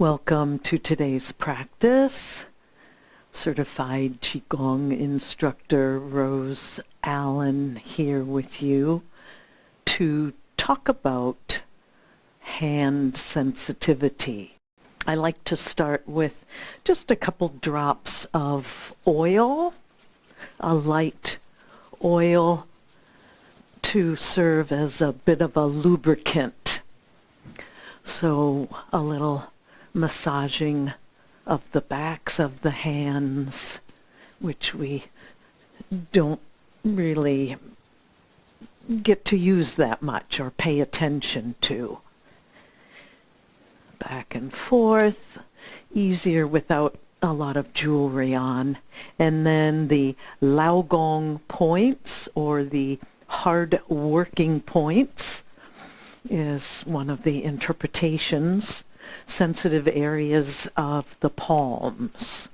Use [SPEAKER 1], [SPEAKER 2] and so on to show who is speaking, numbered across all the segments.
[SPEAKER 1] Welcome to today's practice. Certified Qigong instructor Rose Allen here with you to talk about hand sensitivity. I like to start with just a couple drops of oil, a light oil to serve as a bit of a lubricant. So a little massaging of the backs of the hands, which we don't really get to use that much or pay attention to. Back and forth, easier without a lot of jewelry on. And then the Laogong points, or the hard working points, is one of the interpretations. Sensitive areas of the palms.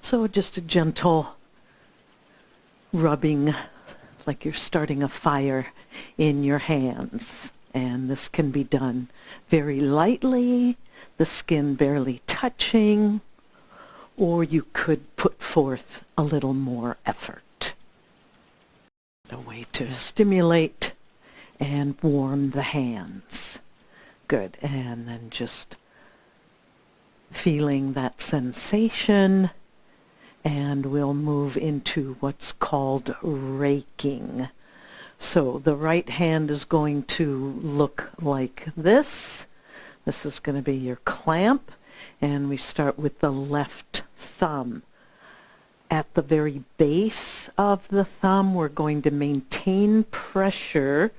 [SPEAKER 1] So just a gentle rubbing, like you're starting a fire in your hands. And this can be done very lightly, the skin barely touching, or you could put forth a little more effort. A way to stimulate and warm the hands. Good, and then just feeling that sensation, and we'll move into what's called raking. So the right hand is going to look like this. This is going to be your clamp, and we start with the left thumb. At the very base of the thumb, we're going to maintain pressure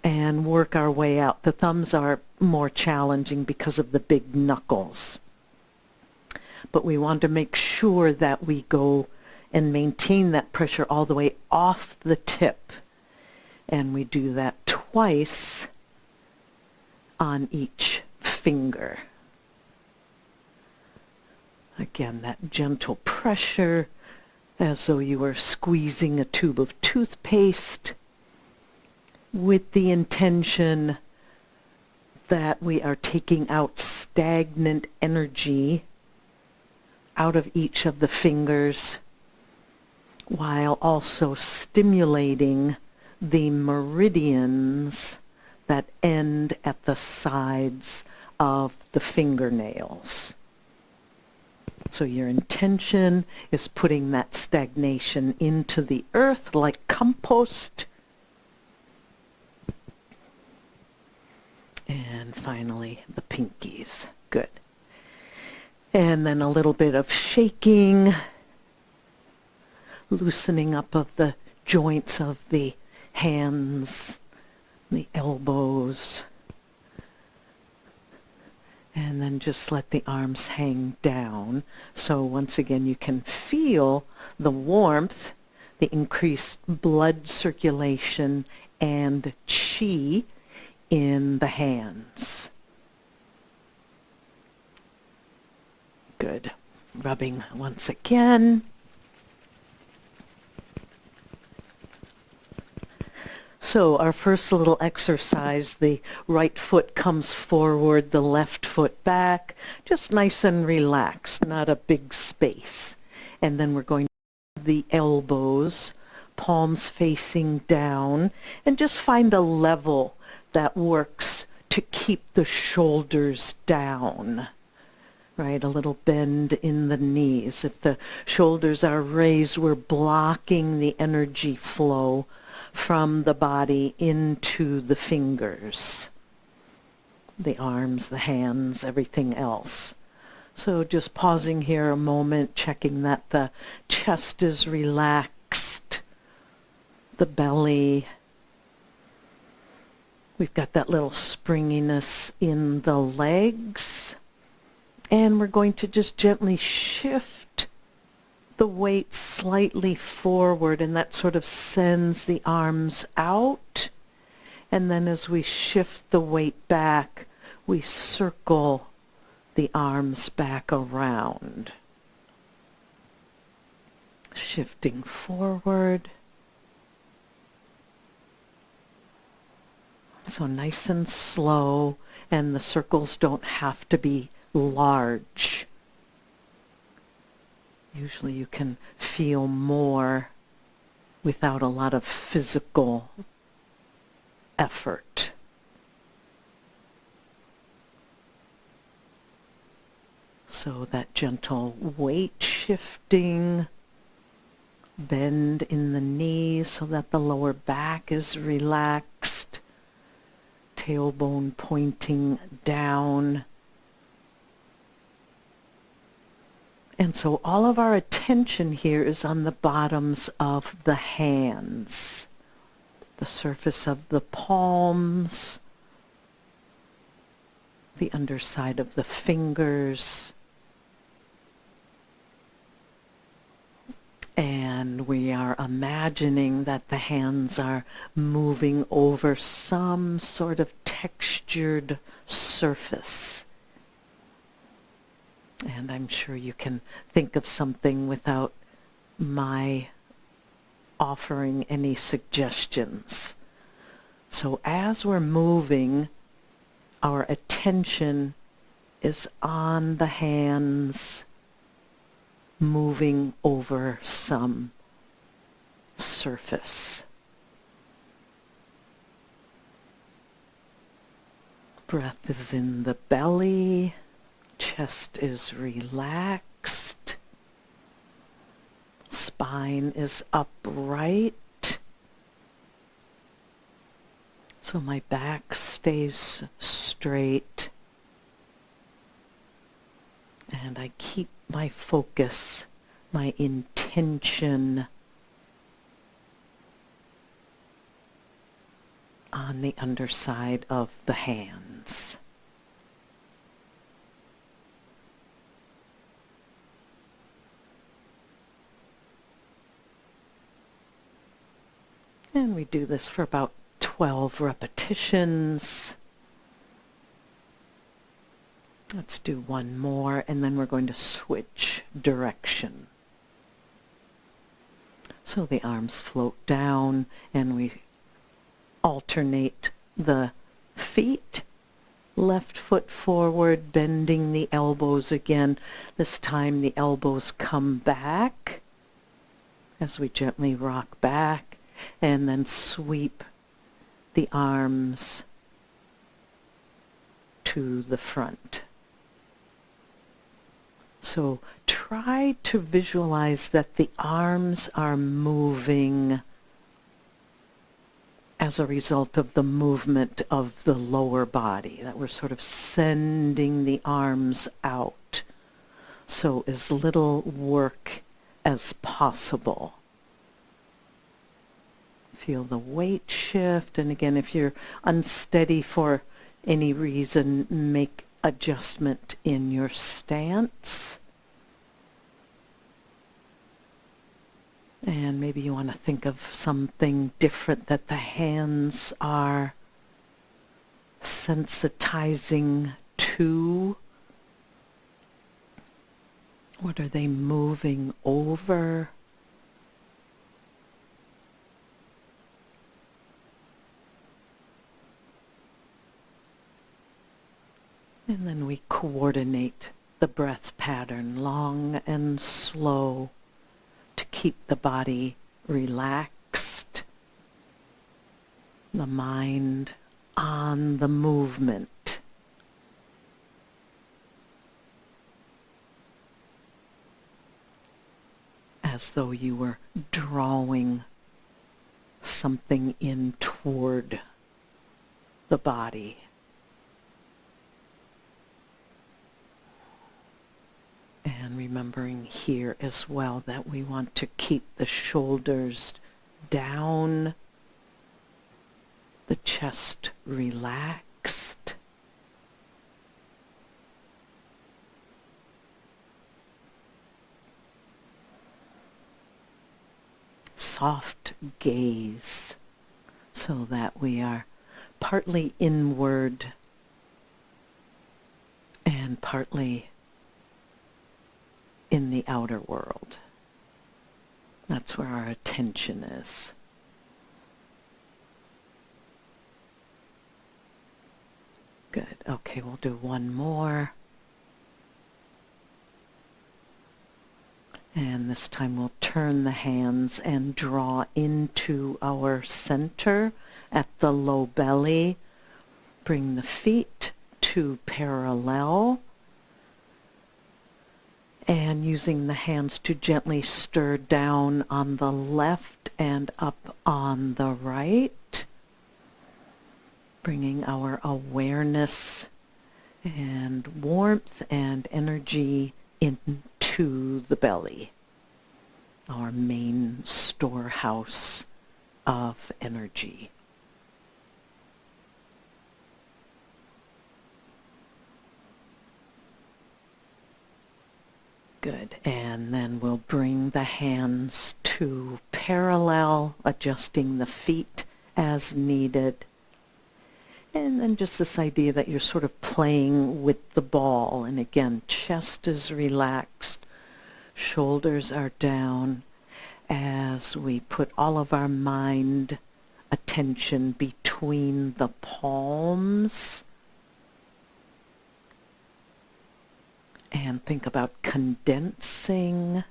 [SPEAKER 1] and work our way out. The thumbs are more challenging because of the big knuckles. But we want to make sure that we go and maintain that pressure all the way off the tip. And we do that twice on each finger. Again, that gentle pressure as though you were squeezing a tube of toothpaste, with the intention that we are taking out stagnant energy out of each of the fingers, while also stimulating the meridians that end at the sides of the fingernails. So your intention is putting that stagnation into the earth like compost. And finally, the pinkies. Good. And then a little bit of shaking, loosening up of the joints of the hands, the elbows. And then just let the arms hang down. So once again, you can feel the warmth, the increased blood circulation, and qi in the hands. Good. Rubbing once again. So our first little exercise, the right foot comes forward, the left foot back, just nice and relaxed, not a big space. And then we're going to the elbows, palms facing down, and just find a level that works to keep the shoulders down, right? A little bend in the knees. If the shoulders are raised, we're blocking the energy flow from the body into the fingers, the arms, the hands, everything else. So just pausing here a moment, checking that the chest is relaxed, the belly. We've got that little springiness in the legs. And we're going to just gently shift the weight slightly forward, and that sort of sends the arms out. And then as we shift the weight back, we circle the arms back around. Shifting forward. So nice and slow, and the circles don't have to be large. Usually you can feel more without a lot of physical effort. So that gentle weight shifting, bend in the knees so that the lower back is relaxed, tailbone pointing down. And so all of our attention here is on the bottoms of the hands, the surface of the palms, the underside of the fingers. And we are imagining that the hands are moving over some sort of textured surface. And I'm sure you can think of something without my offering any suggestions. So as we're moving, our attention is on the hands moving over some surface. Breath is in the belly. Chest is relaxed. Spine is upright. So my back stays straight. And I keep my focus, my intention on the underside of the hands. And we do this for about 12 repetitions. Let's do one more, and then we're going to switch direction. So the arms float down, and we alternate the feet. Left foot forward, bending the elbows again. This time the elbows come back as we gently rock back, and then sweep the arms to the front. So try to visualize that the arms are moving as a result of the movement of the lower body, that we're sort of sending the arms out. So as little work as possible. Feel the weight shift, and again, if you're unsteady for any reason, make adjustment in your stance. And maybe you want to think of something different that the hands are sensitizing to. What are they moving over? And then we coordinate the breath pattern, long and slow, to keep the body relaxed, the mind on the movement. As though you were drawing something in toward the body. And remembering here as well that we want to keep the shoulders down, the chest relaxed. Soft gaze, so that we are partly inward and partly in the outer world. That's where our attention is. Good. Okay, we'll do one more. And this time we'll turn the hands and draw into our center at the low belly. Bring the feet to parallel. And using the hands to gently stir down on the left and up on the right. Bringing our awareness and warmth and energy into the belly, our main storehouse of energy. Good, and then we'll bring the hands to parallel, adjusting the feet as needed. And then just this idea that you're sort of playing with the ball. And again, chest is relaxed, shoulders are down as we put all of our mind attention between the palms. And think about condensing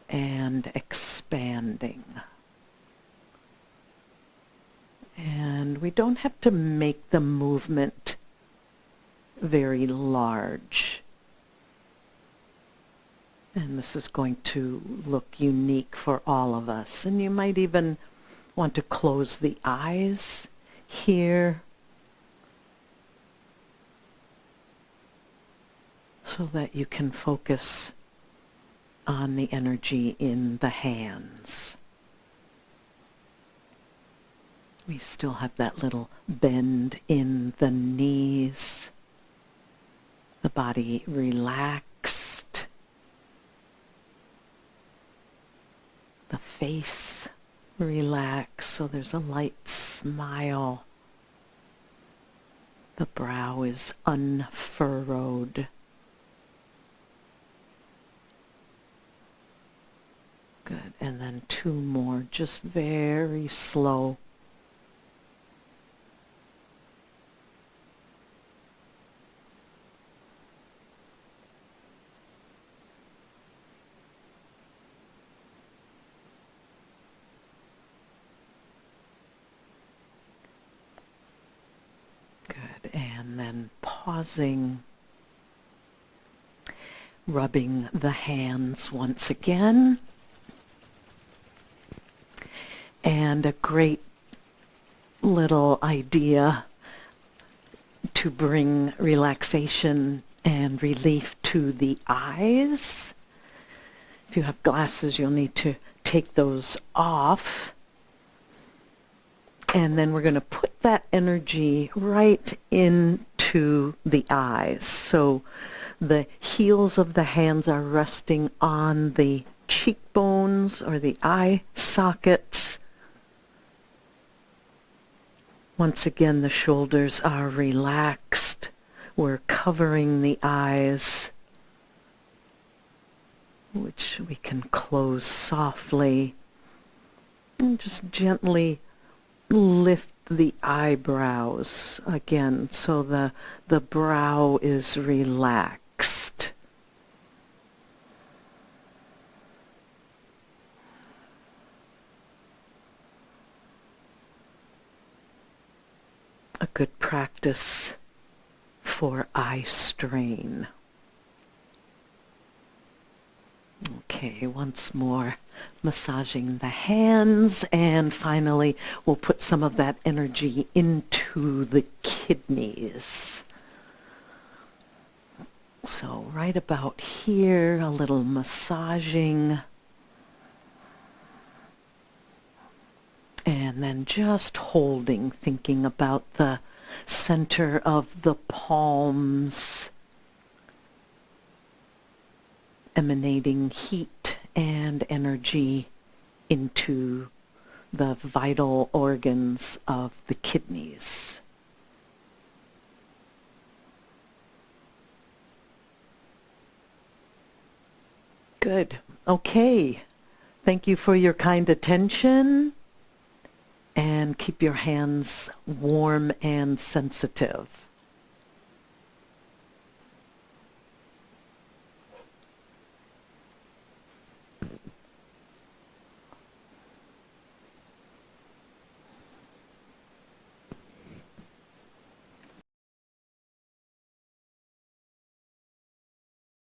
[SPEAKER 1] and expanding. And we don't have to make the movement very large. And this is going to look unique for all of us. And you might even want to close the eyes here so that you can focus on the energy in the hands. We still have that little bend in the knees, the body relaxed, the face relaxed, so there's a light smile. The brow is unfurrowed. Good, and then two more, just very slow. And then pausing, rubbing the hands once again. And a great little idea to bring relaxation and relief to the eyes. If you have glasses, you'll need to take those off. And then we're going to put that energy right into the eyes. So the heels of the hands are resting on the cheekbones or the eye sockets. Once again, the shoulders are relaxed. We're covering the eyes, which we can close softly. And just gently lift the eyebrows again, so the brow is relaxed. A good practice for eye strain. Okay, once more, massaging the hands, and finally we'll put some of that energy into the kidneys. So right about here, a little massaging. And then just holding, thinking about the center of the palms, emanating heat and energy into the vital organs of the kidneys. Good. Okay. Thank you for your kind attention. And and keep your hands warm and sensitive.